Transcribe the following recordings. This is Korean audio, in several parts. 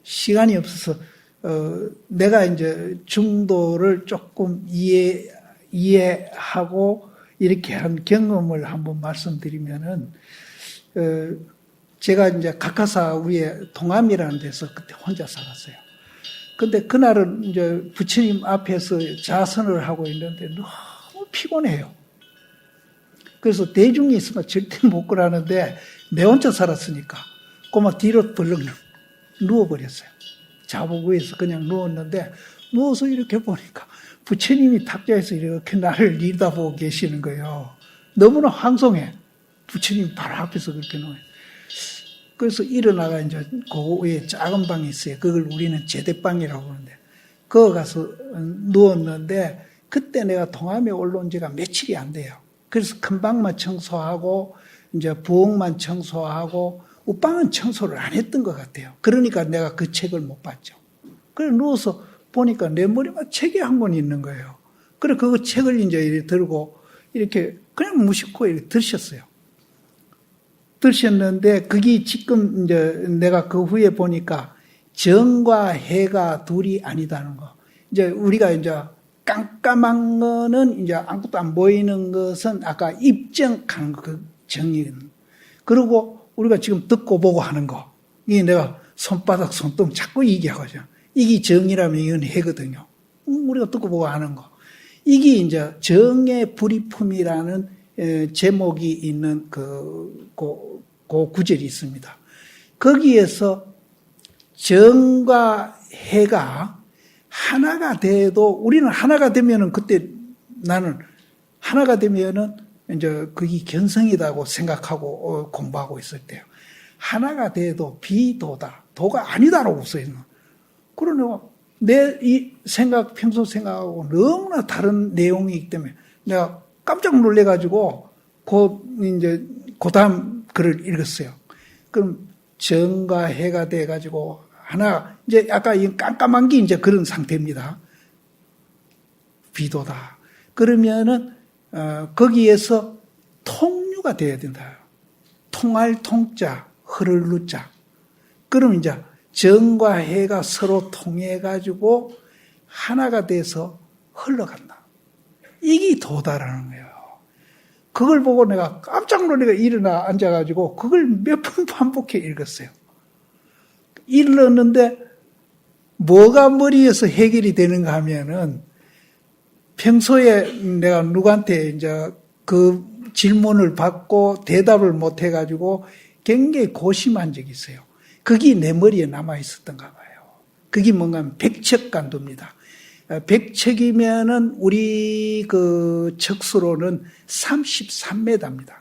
시간이 없어서 내가 이제 중도를 조금 이해하고 이렇게 한 경험을 한번 말씀드리면은 제가 이제 각하사 위에 동암이라는 데서 그때 혼자 살았어요. 근데 그날은 이제 부처님 앞에서 자선을 하고 있는데 너무 피곤해요. 그래서 대중이 있으면 절대 못 그러는데 내 혼자 살았으니까 꼬마 뒤로 벌렁 누워버렸어요. 자복 위에서 그냥 누웠는데 누워서 이렇게 보니까 부처님이 탁자에서 이렇게 나를 내다보고 계시는 거예요. 너무나 황송해. 부처님 바로 앞에서 그렇게 누워요. 그래서 일어나가 이제 그 위에 작은 방이 있어요. 그걸 우리는 제대방이라고 하는데 거기 가서 누웠는데 그때 내가 동암에 올라온 지가 며칠이 안 돼요. 그래서 큰 방만 청소하고 이제 부엌만 청소하고 웃방은 청소를 안 했던 것 같아요. 그러니까 내가 그 책을 못 봤죠. 그래 누워서 보니까 내 머리만 책이 한 권 있는 거예요. 그래 그 책을 이제 이렇게 들고 이렇게 그냥 무심코 이렇게 드셨어요. 드셨는데 그게 지금 이제 내가 그 후에 보니까 정과 해가 둘이 아니다는 거. 이제 우리가 이제 깜깜한 거는 이제 아무것도 안 보이는 것은 아까 입정한 그 정의는. 그리고 우리가 지금 듣고 보고 하는 거. 이게 내가 손바닥, 손등 자꾸 얘기하거든요. 이게 정이라면 이건 해거든요. 우리가 듣고 보고 하는 거. 이게 이제 정의 불이품이라는 제목이 있는 그 구절이 있습니다. 거기에서 정과 해가 하나가 돼도 우리는 하나가 되면은 그때 나는 하나가 되면은 이제 그게 견성이다고 생각하고 공부하고 있을 때요. 하나가 돼도 비도다. 도가 아니다라고 써있는. 그러네 내 이 생각, 평소 생각하고 너무나 다른 내용이기 때문에 내가 깜짝 놀래가지고 그 다음 글을 읽었어요. 그럼 정과 해가 돼가지고 하나, 이제 아까 이 깜깜한 게 이제 그런 상태입니다. 비도다. 그러면은, 거기에서 통류가 돼야 된다. 통할 통자, 흐를 루자. 그럼 이제 정과 해가 서로 통해가지고 하나가 돼서 흘러간다. 이게 도다라는 거예요. 그걸 보고 내가 깜짝 놀래가 일어나 앉아가지고 그걸 몇 번 반복해 읽었어요. 읽었는데 뭐가 머리에서 해결이 되는가 하면은 평소에 내가 누구한테 이제 그 질문을 받고 대답을 못 해가지고 굉장히 고심한 적이 있어요. 그게 내 머리에 남아 있었던가 봐요. 그게 뭔가 하면 백척간도입니다. 백척이면은 우리 그 척수로는 33m입니다.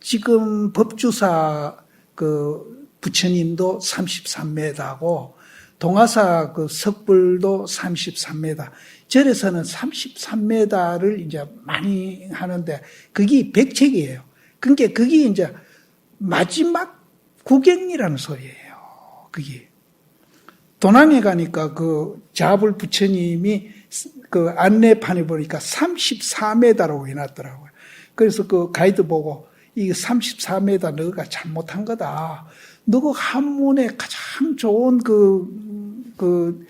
지금 법주사 그 부처님도 33m고 동화사 그 석불도 33m. 절에서는 33m를 이제 많이 하는데 그게 백척이에요. 그러니까 그게 이제 마지막 구경이라는 소리예요. 그게. 도낭에 가니까 그 자불 부처님이 그 안내판에 보니까 34m라고 해놨더라고요. 그래서 그 가이드 보고 이 34m 너가 잘못한 거다. 너가 한문에 가장 좋은 그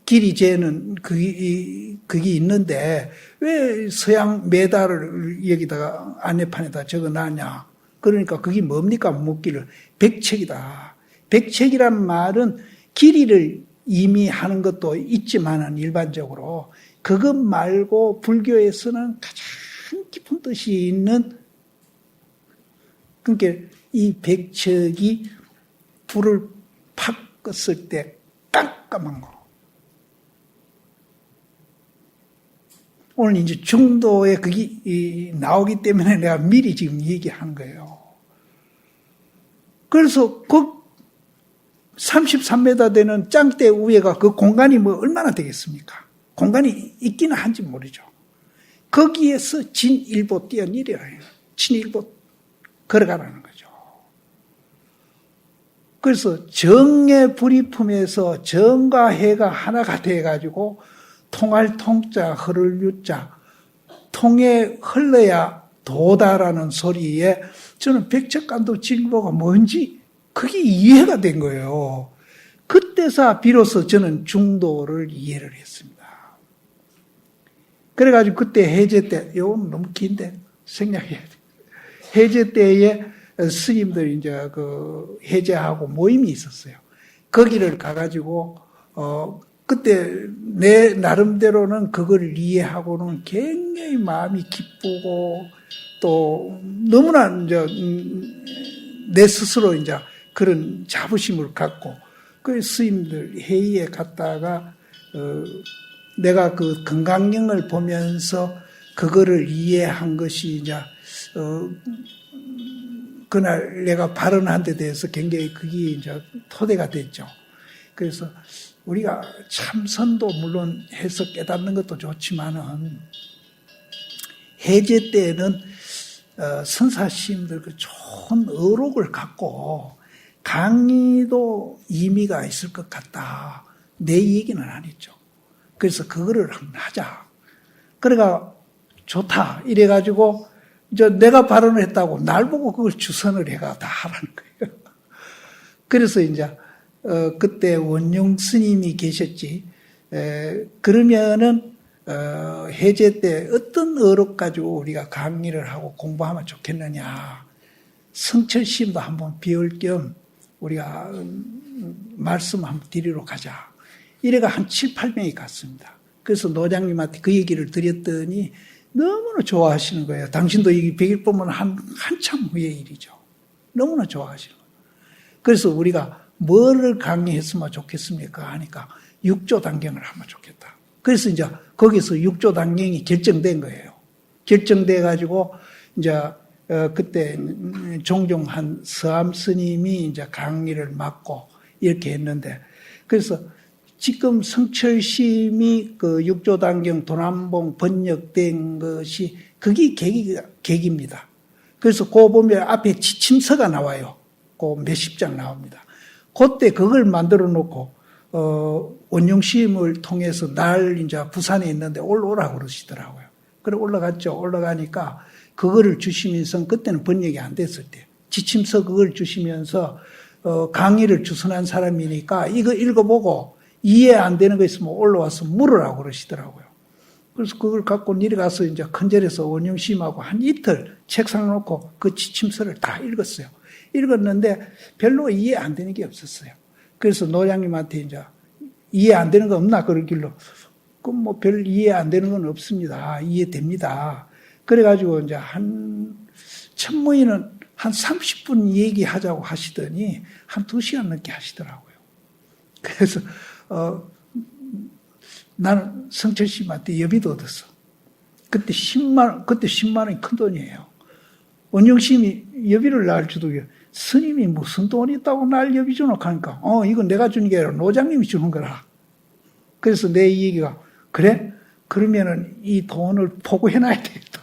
길이 재는 그게 있는데 왜 서양 메달을 여기다가 안내판에다 적어놨냐. 그러니까 그게 뭡니까? 묻기를 백척이다. 백척이란 말은 길이를 이미 하는 것도 있지만은 일반적으로 그것 말고 불교에서는 가장 깊은 뜻이 있는 그러니까 이 백척이 불을 팍 껐을 때 깜깜한 거. 오늘 이제 중도에 그게 나오기 때문에 내가 미리 지금 얘기하는 거예요. 그래서 그 33m 되는 짱대 위에가 그 공간이 뭐 얼마나 되겠습니까? 공간이 있기는 한지 모르죠. 거기에서 진일보 뛰어내려야 해요. 진일보 걸어가라는 거죠. 그래서 정의 불이품에서 정과 해가 하나가 돼가지고 통할 통자, 흐를 유자, 통에 흘러야 도다라는 소리에 저는 백척간도 진보가 뭔지 그게 이해가 된 거예요. 그때서 비로소 저는 중도를 이해를 했습니다. 그래가지고 그때 해제 때, 이건 너무 긴데 생략해야 돼. 해제 때에 스님들 이제 그 해제하고 모임이 있었어요. 거기를 가가지고 그때 내 나름대로는 그걸 이해하고는 굉장히 마음이 기쁘고 또 너무나 이제 내 스스로 이제 그런 자부심을 갖고 그 스님들 회의에 갔다가 내가 그 건강경을 보면서 그거를 이해한 것이 이제 그날 내가 발언한 데 대해서 굉장히 그게 이제 토대가 됐죠. 그래서 우리가 참선도 물론 해서 깨닫는 것도 좋지만은 해제 때에는 선사시님들 그 좋은 의록을 갖고 강의도 의미가 있을 것 같다. 내 얘기는 아니죠. 그래서 그거를 한번 하자. 그래가 좋다. 이래가지고 이제 내가 발언을 했다고 날 보고 그걸 주선을 해가 다 하라는 거예요. 그래서 이제 그때 원용 스님이 계셨지. 그러면은 해제 때 어떤 의록 가지고 우리가 강의를 하고 공부하면 좋겠느냐. 성철 스님도 한번 비울 겸 우리가 말씀 한번 드리러 가자. 이래가 한 7, 8명이 갔습니다. 그래서 노장님한테 그 얘기를 드렸더니 너무나 좋아하시는 거예요. 당신도 이 100일 보면 한참 후의 일이죠. 너무나 좋아하시는 거예요. 그래서 우리가 뭐를 강의했으면 좋겠습니까? 하니까 6조 단경을 하면 좋겠다. 그래서 이제 거기서 6조 단경이 결정된 거예요. 결정돼 가지고 이제 그때 종종 한 서암 스님이 이제 강의를 맡고 이렇게 했는데 그래서 지금 성철심이 그 6조 단경 도남봉 번역된 것이 그게 계기입니다. 그래서 그거 보면 앞에 지침서가 나와요. 그 몇십 장 나옵니다. 그때 그걸 만들어 놓고 원용심을 통해서 날 이제 부산에 있는데 올라오라고 그러시더라고요. 그래 올라갔죠. 올라가니까 그거를 주시면서 그때는 번역이 안 됐을 때 지침서 그걸 주시면서 강의를 주선한 사람이니까 이거 읽어보고 이해 안 되는 거 있으면 올라와서 물으라고 그러시더라고요. 그래서 그걸 갖고 내려가서 이제 큰절에서 원용심하고 한 이틀 책상 놓고 그 지침서를 다 읽었어요. 읽었는데 별로 이해 안 되는 게 없었어요. 그래서 노장님한테 이제 이해 안 되는 거 없나 그러길로 그럼 뭐 별 이해 안 되는 건 없습니다. 이해됩니다. 그래가지고 이제 천무인은 한 30분 얘기하자고 하시더니 한 2시간 넘게 하시더라고요. 그래서 나는 성철씨한테 여비도 얻었어. 그때 10만 원이 큰 돈이에요. 원영심이 여비를 날 주도 스님이 무슨 돈이 있다고 날 여비 주노 하니까 이건 내가 주는 게 아니라 노장님이 주는 거라. 그래서 내 얘기가 그래? 그러면은 이 돈을 포고해놔야 되겠다.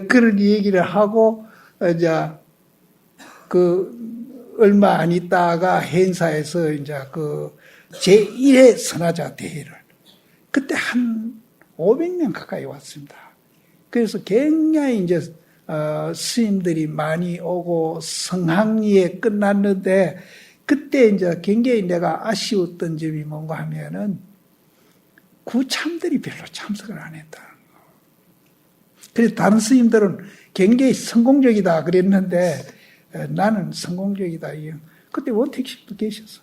그런 얘기를 하고 이제 얼마 안 있다가 행사에서 이제 제1회 선화자 대회를 그때 한 500명 가까이 왔습니다. 그래서 굉장히 이제 스님들이 많이 오고 성황리에 끝났는데 그때 이제 굉장히 내가 아쉬웠던 점이 뭔가 하면은 구참들이 별로 참석을 안 했다는 거. 그래서 다른 스님들은 굉장히 성공적이다 그랬는데 나는 성공적이다. 그때 원택식도 계셨어.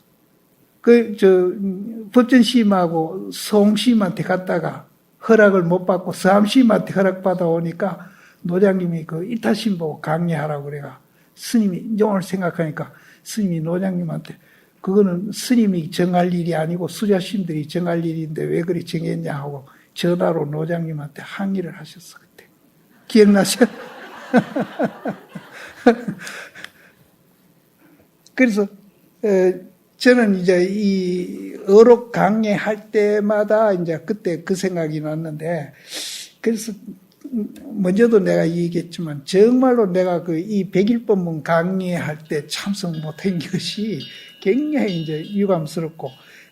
법전시임하고 소홍시임한테 갔다가 허락을 못 받고 서암시임한테 허락받아 오니까 노장님이 이타심 보고 강의하라고 그래가 스님이 오늘 생각하니까 스님이 노장님한테 그거는 스님이 정할 일이 아니고 수자심들이 정할 일인데 왜 그리 정했냐 하고 전화로 노장님한테 항의를 하셨어. 그때 기억나죠? 그래서 저는 이제 이 어록 강의할 때마다 이제 그때 그 생각이 났는데 그래서 먼저도 내가 얘기했지만 정말로 내가 이 100일법문 강의할 때 참석 못한 것이 굉장히 이제 유감스럽고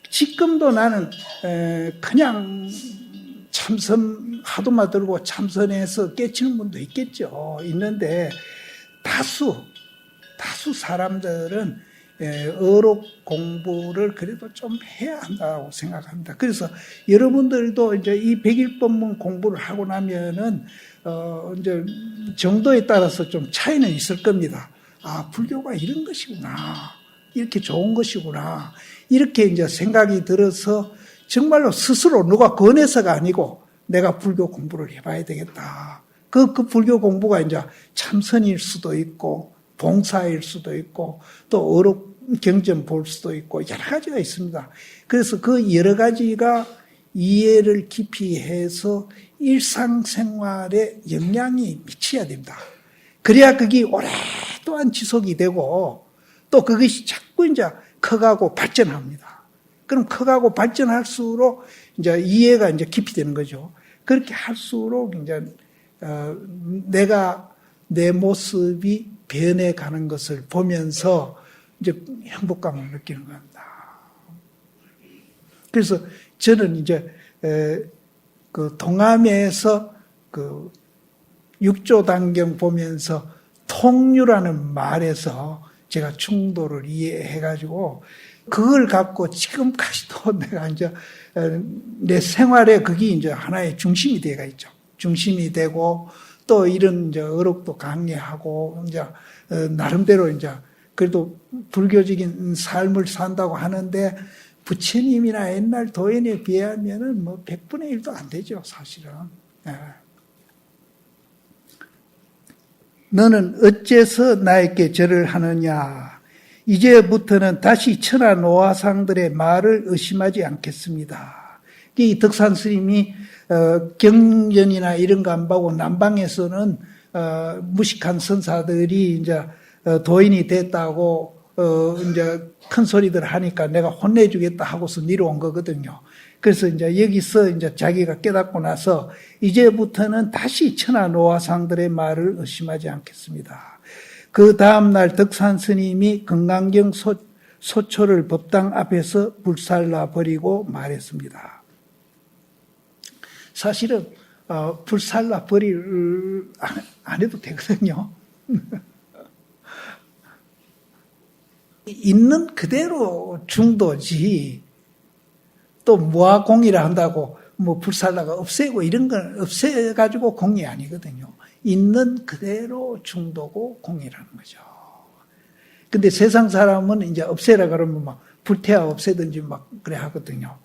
지금도 나는 그냥 참선 하도만 들고 참선해서 깨치는 분도 있겠죠. 있는데 다수 다수 사람들은 어록 공부를 그래도 좀 해야 한다고 생각합니다. 그래서 여러분들도 이제 이 백일법문 공부를 하고 나면은 이제 정도에 따라서 좀 차이는 있을 겁니다. 아, 불교가 이런 것이구나. 이렇게 좋은 것이구나. 이렇게 이제 생각이 들어서 정말로 스스로 누가 권해서가 아니고 내가 불교 공부를 해봐야 되겠다. 그 불교 공부가 이제 참선일 수도 있고, 봉사일 수도 있고, 또 어록 경전 볼 수도 있고, 여러 가지가 있습니다. 그래서 그 여러 가지가 이해를 깊이 해서 일상생활에 영향이 미쳐야 됩니다. 그래야 그게 오랫동안 지속이 되고, 또 그것이 자꾸 이제 커가고 발전합니다. 그럼 커가고 발전할수록 이제 이해가 이제 깊이 되는 거죠. 그렇게 할수록 이제 내가 내 모습이 변해가는 것을 보면서 이제 행복감을 느끼는 겁니다. 그래서 저는 이제 그 동암에서 그 육조단경 보면서 통유라는 말에서 제가 충도를 이해해가지고 그걸 갖고 지금까지도 내가 이제 내 생활에 그게 이제 하나의 중심이 되어 있죠. 중심이 되고 또 이런 이제 어록도 강의하고 이제 나름대로 이제 그래도 불교적인 삶을 산다고 하는데 부처님이나 옛날 도인에 비하면은 뭐 100분의 1도 안 되죠, 사실은. 너는 어째서 나에게 절을 하느냐? 이제부터는 다시 천하 노화상들의 말을 의심하지 않겠습니다. 이 덕산 스님이 경전이나 이런 거 안 보고 남방에서는 무식한 선사들이 이제 도인이 됐다고 이제 큰 소리들 하니까 내가 혼내주겠다 하고서 내려온 거거든요. 그래서 이제 여기서 이제 자기가 깨닫고 나서 이제부터는 다시 천하 노화상들의 말을 의심하지 않겠습니다. 그 다음날 덕산 스님이 금강경 소초를 법당 앞에서 불살라 버리고 말했습니다. 사실은 불살라 버리를 안 해도 되거든요. 있는 그대로 중도지 또 무아공이라 한다고 뭐 불살라가 없애고 이런 건 없애가지고 공이 아니거든요. 있는 그대로 중도고 공이라는 거죠. 근데 세상 사람은 이제 없애라 그러면 막 불태워 없애든지 막 그래 하거든요.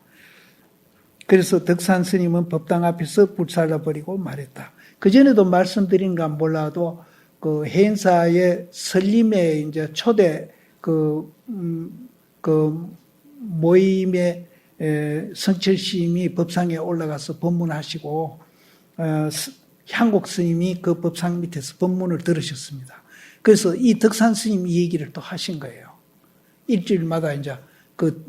그래서 덕산 스님은 법당 앞에서 불살라 버리고 말했다. 그전에도 말씀드린가 몰라도 그 해인사의 설림에 이제 초대 그 모임에 성철스님이 법상에 올라가서 법문하시고 향곡 스님이 그 법상 밑에서 법문을 들으셨습니다. 그래서 이 덕산 스님 이 얘기를 또 하신 거예요. 일주일마다 이제 그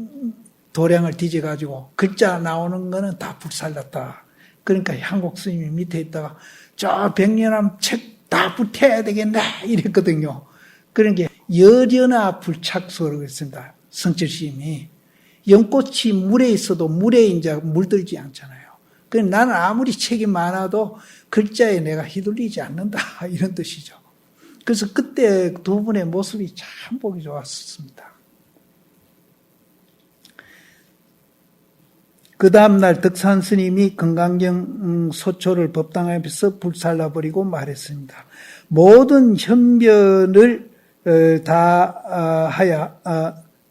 도량을 뒤져가지고 글자 나오는 거는 다 불살랐다. 그러니까 향곡 스님이 밑에 있다가 저 백년함 책 다 불태워야 되겠네 이랬거든요. 그러니까 열연화 불착소라고 했습니다. 성철스님이 연꽃이 물에 있어도 물에 이제 물들지 않잖아요. 그래서 나는 아무리 책이 많아도 글자에 내가 휘둘리지 않는다 이런 뜻이죠. 그래서 그때 두 분의 모습이 참 보기 좋았습니다. 그 다음날 덕산 스님이 금강경 소초를 법당 앞에서 불살라버리고 말했습니다. 모든 현변을 다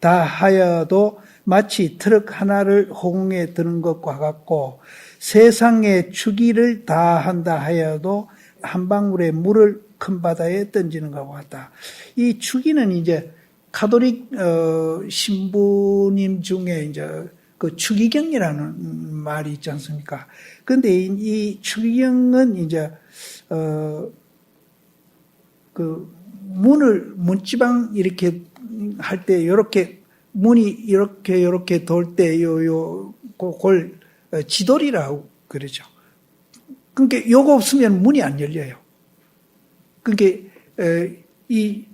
하여도 마치 트럭 하나를 호공에 드는 것과 같고 세상의 추기를 다 한다 하여도 한 방울의 물을 큰 바다에 던지는 것과 같다. 이 추기는 이제 가톨릭 신부님 중에 이제 그 추기경이라는 말이 있지 않습니까? 근데 이 추기경은 이제 그 문지방 이렇게 할 때 이렇게 문이 이렇게 돌 때 그걸 지돌이라고 그러죠. 그러니까 요거 없으면 문이 안 열려요. 그러니까 이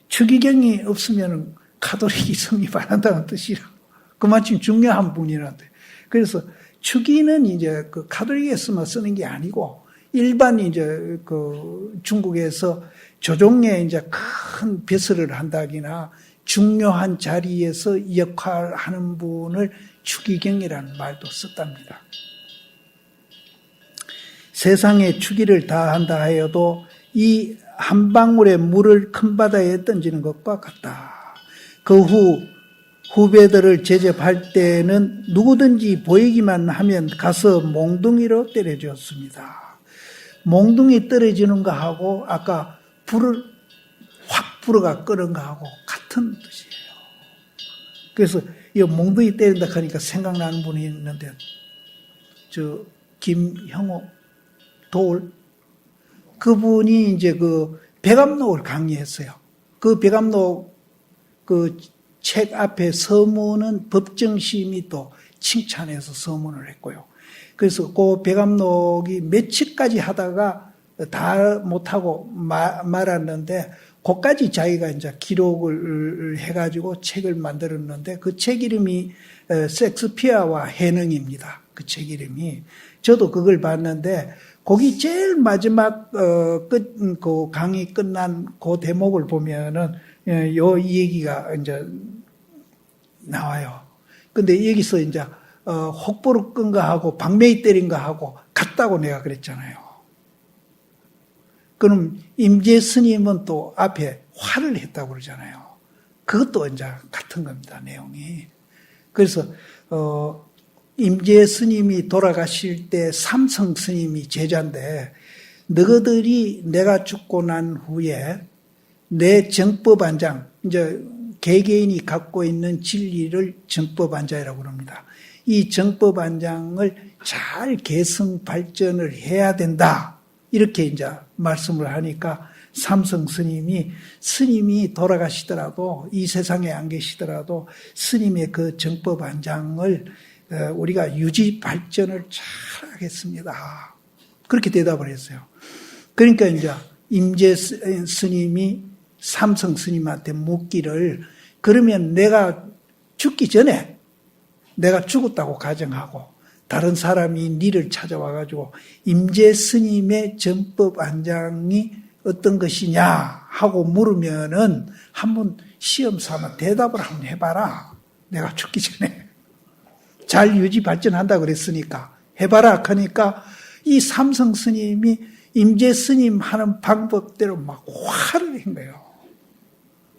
추기경이 없으면 가톨릭이 성립 안 한다는 뜻이라. 그만큼 중요한 분이란데. 그래서 추기는 이제 그 가톨릭에서만 쓰는 게 아니고 일반 이제 그 중국에서 조종에 이제 큰 벼슬을 한다기나 중요한 자리에서 역할하는 분을 추기경이라는 말도 썼답니다. 세상에 추기를 다한다 하여도 이 한 방울의 물을 큰 바다에 던지는 것과 같다. 그 후 후배들을 제접할 때는 누구든지 보이기만 하면 가서 몽둥이로 때려주었습니다. 몽둥이 떨어지는 거하고 아까 불을 확 불어가 끄는 거하고 같은 뜻이에요. 그래서 이 몽둥이 때린다 하니까 생각나는 분이 있는데 저 김형호 도울 그분이 이제 그 백암록을 강의했어요. 그 백암록 그 책 앞에 서문은 법정심이 또 칭찬해서 서문을 했고요. 그래서 그 백암록이 며칠까지 하다가 다 못하고 말았는데 그까지 자기가 이제 기록을 해가지고 책을 만들었는데 그 책 이름이 섹스피어와 해능입니다. 그 책 이름이. 저도 그걸 봤는데 거기 제일 마지막 그 강의 끝난 그 대목을 보면은 이 얘기가 이제 나와요. 근데 여기서 이제 혹보를 끈 거하고 방매이 때린 거하고 같다고 내가 그랬잖아요. 그럼 임재 스님은 또 앞에 화를 했다고 그러잖아요. 그것도 이제 같은 겁니다, 내용이. 그래서 임재 스님이 돌아가실 때 삼성 스님이 제자인데 너희들이 내가 죽고 난 후에 내 정법안장, 이제 개개인이 갖고 있는 진리를 정법안장이라고 합니다. 이 정법안장을 잘 개성 발전을 해야 된다. 이렇게 이제 말씀을 하니까 삼성 스님이 돌아가시더라도 이 세상에 안 계시더라도 스님의 그 정법안장을 우리가 유지 발전을 잘 하겠습니다. 그렇게 대답을 했어요. 그러니까 이제 임재 스님이 삼성 스님한테 묻기를 그러면 내가 죽기 전에 내가 죽었다고 가정하고 다른 사람이 니를 찾아와가지고 임재 스님의 정법 안장이 어떤 것이냐 하고 물으면은 한번 시험 삼아 대답을 한번 해봐라. 내가 죽기 전에 잘 유지 발전한다 그랬으니까 해봐라 하니까 이 삼성 스님이 임재 스님 하는 방법대로 막 화를 낸 거예요.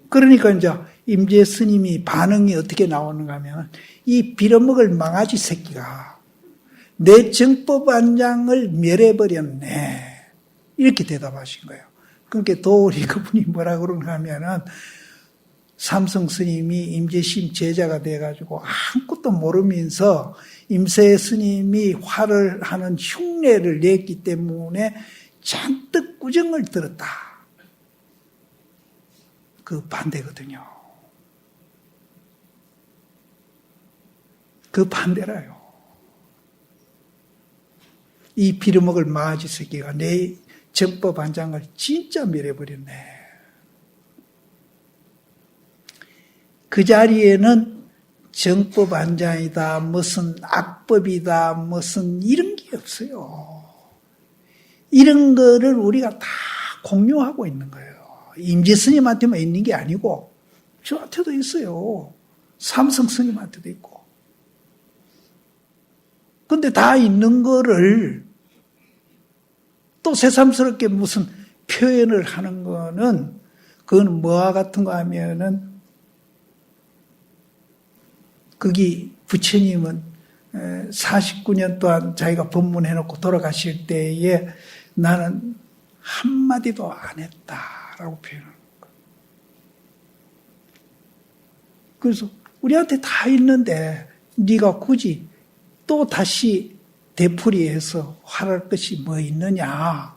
그러니까 이제 임재 스님이 반응이 어떻게 나오는가 하면 이 빌어먹을 망아지 새끼가 내 정법 안장을 멸해버렸네. 이렇게 대답하신 거예요. 그러니까 도울이 그분이 뭐라 그러는가 하면은 삼성 스님이 임재 스님 제자가 돼가지고 아무것도 모르면서 임세 스님이 화를 하는 흉내를 냈기 때문에 잔뜩 꾸정을 들었다. 그 반대거든요. 그 반대라요. 이 빌어먹을 마아지 새끼가 내 정법 안장을 진짜 멸해버렸네. 그 자리에는 정법 안장이다, 무슨 악법이다, 무슨 이런 게 없어요. 이런 거를 우리가 다 공유하고 있는 거예요. 임재 스님한테만 있는 게 아니고 저한테도 있어요. 삼성 스님한테도 있고. 근데 다 있는 거를 또 새삼스럽게 무슨 표현을 하는 거는 그건 뭐와 같은 거 하면은 거기 부처님은 49년 동안 자기가 법문해놓고 돌아가실 때에 나는 한마디도 안 했다라고 표현하는 거예요. 그래서 우리한테 다 있는데 네가 굳이 또 다시 되풀이해서 화할 것이 뭐 있느냐.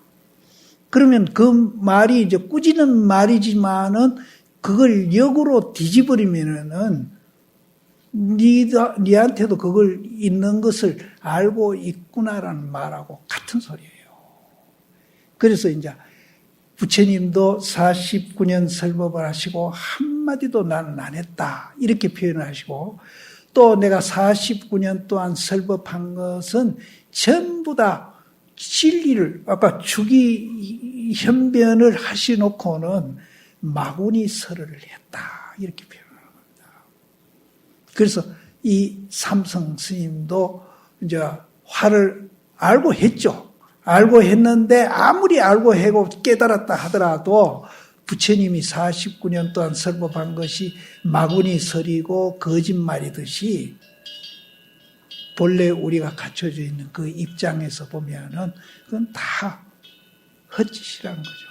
그러면 그 말이 이제 꾸짖는 말이지만은 그걸 역으로 뒤집어버리면은 니한테도 그걸 있는 것을 알고 있구나라는 말하고 같은 소리예요. 그래서 이제 부처님도 49년 설법을 하시고 한마디도 나는 안 했다. 이렇게 표현을 하시고 또 내가 49년 동안 설법한 것은 전부 다 진리를 아까 주기 현변을 하시놓고는 마구니 설을 했다 이렇게 표현하는 겁니다. 그래서 이 삼성 스님도 이제 화를 알고 했죠. 알고 했는데 아무리 알고 해고 깨달았다 하더라도 부처님이 49년 동안 설법한 것이 마구니 설이고 거짓말이듯이 본래 우리가 갖춰져 있는 그 입장에서 보면은 그건 다 헛짓이라는 거죠.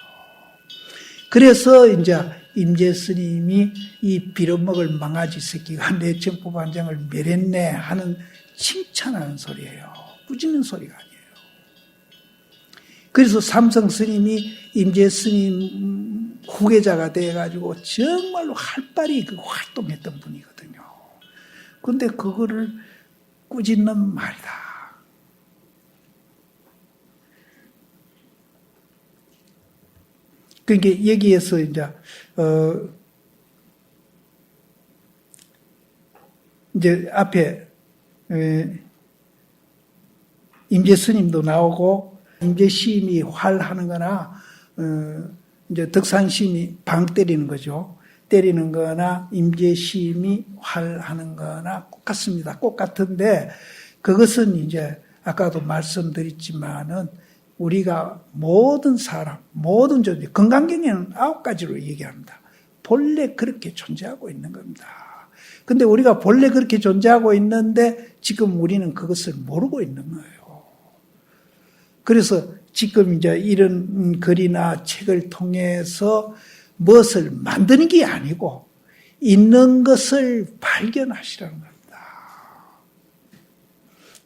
그래서 이제 임재 스님이 이 빌어먹을 망아지 새끼가 내 정법한장을 멸했네 하는 칭찬하는 소리예요. 꾸짖는 소리가 아니에요. 그래서 삼성 스님이 임재 스님 후계자가 돼가지고 정말로 활발히 그 활동했던 분이거든요. 그런데 그거를 꾸짖는 말이다. 그러니까 여기에서 이제 앞에 임재 스님도 나오고 임재 시임이 활하는 거나 이제 덕산 시임이 방 때리는 거죠. 때리는 거나 임재 시임이 활하는 거나 똑같습니다. 똑같은데 그것은 이제 아까도 말씀드렸지만은 우리가 모든 사람, 모든 존재, 건강경에는 9가지로 얘기합니다. 본래 그렇게 존재하고 있는 겁니다. 근데 우리가 본래 그렇게 존재하고 있는데 지금 우리는 그것을 모르고 있는 거예요. 그래서 지금 이제 이런 글이나 책을 통해서 무엇을 만드는 게 아니고 있는 것을 발견하시라는 겁니다.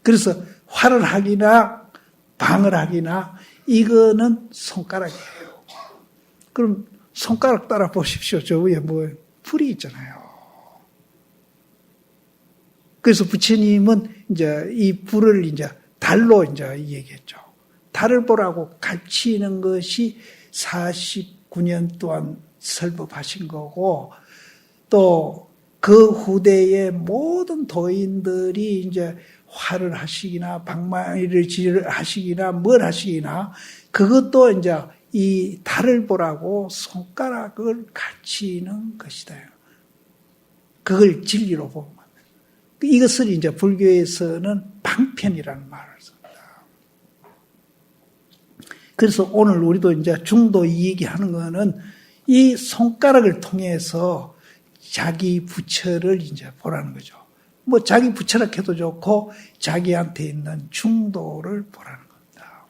그래서 활을 하기나 방을 하기나 이거는 손가락이에요. 그럼 손가락 따라 보십시오. 저 위에 뭐 풀이 있잖아요. 그래서 부처님은 이제 이 불을 이제 달로 이제 얘기했죠. 달을 보라고 가르치는 것이 49년 동안 설법하신 거고 또 그 후대의 모든 도인들이 이제 활을 하시기나 방망이를 하시기나 뭘 하시기나 그것도 이제 이 달을 보라고 손가락을 가르치는 것이다. 그걸 진리로 보면 이것을 이제 불교에서는 방편이라는 말을 씁니다. 그래서 오늘 우리도 이제 중도 얘기하는 거는 이 손가락을 통해서 자기 부처를 이제 보라는 거죠. 뭐 자기 부처라 해도 좋고 자기한테 있는 중도를 보라는 겁니다.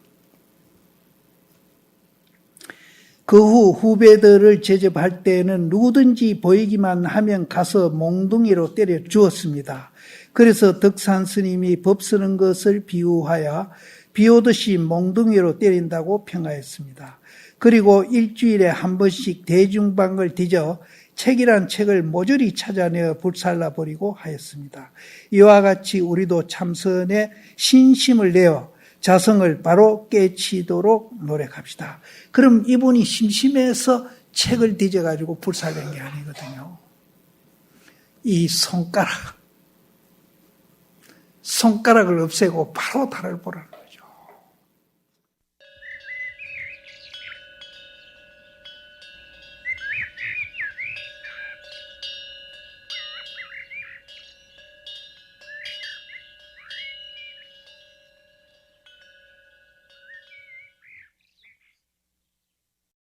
그 후 후배들을 제접할 때는 누구든지 보이기만 하면 가서 몽둥이로 때려 주었습니다. 그래서 덕산 스님이 법 쓰는 것을 비유하여 비오듯이 몽둥이로 때린다고 평가했습니다. 그리고 일주일에 한 번씩 대중방을 뒤져 책이란 책을 모조리 찾아내어 불살라 버리고 하였습니다. 이와 같이 우리도 참선에 신심을 내어 자성을 바로 깨치도록 노력합시다. 그럼 이분이 심심해서 책을 뒤져가지고 불살낸 게 아니거든요. 이 손가락을 없애고 바로 달을 보라는